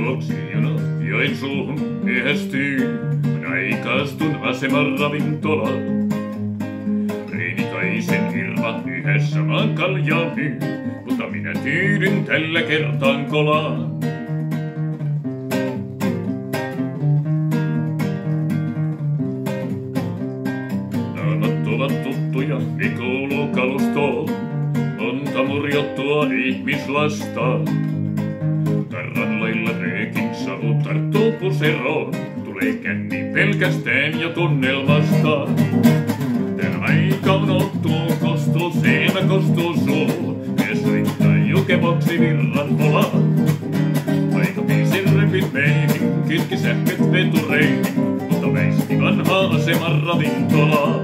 Joksijana Joensuuhun myöhästyy, aikaistun aseman ravintolaan. Reinikaisen Irma yhdessä maan kaljaa myy, mutta minä tyydyn tällä kertaan kolaan. Naanat ovat tuttuja, ei kuulu kalustoon, monta murjottua ihmislasta. Tarran lailla röökin savu tarttuu puseroon, tulee känni pelkästään jo tunnelmasta. Tän aika unohtuu, kostuu silmä, kostuu suu, mies soittaa jukeboksi virran polaan. Aika biisin repit meihin, kitki sähköt vetureihin, mutta väisti vanhaa aseman ravintolaa.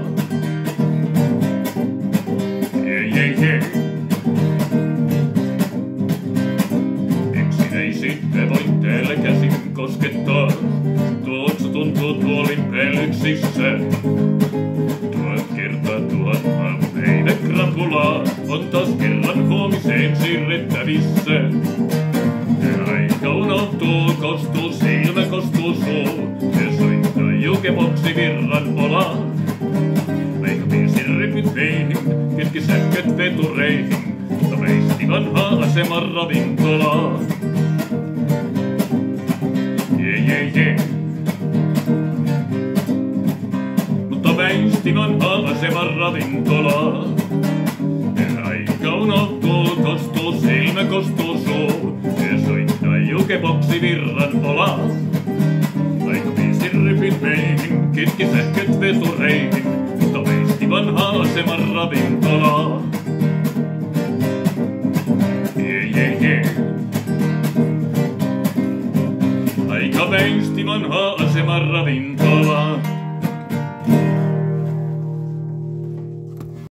Jee. Sitten voin täällä käsin koskettaa, tuoksu tuntuu tuolin päällyksissä. 1000 kertaa 1000 aamupäiväkrapulaa on taas kerran huomiseen siirrettävissä. Ja aika unohtuu, kostuu silmä, kostuu suu, ja soittaa jukeboksi virran olaan. Vaikka biisin repyt meihin, ketki sähköt vetureihin, mutta väisti vanhaa aseman ravintolaa. Jee. Mutta väisti vanhaa aseman ravintolaa. Aika unohtuu, kostuu silmä, kostuu suu, ja soittaa jukeboksi virran olaan. Aika biisin rypit meihin, kitki sähköt vetureihin, mutta väisti vanhaa aseman ravintolaa. Jee. Aika väisti vanhaa aseman ravintolaa.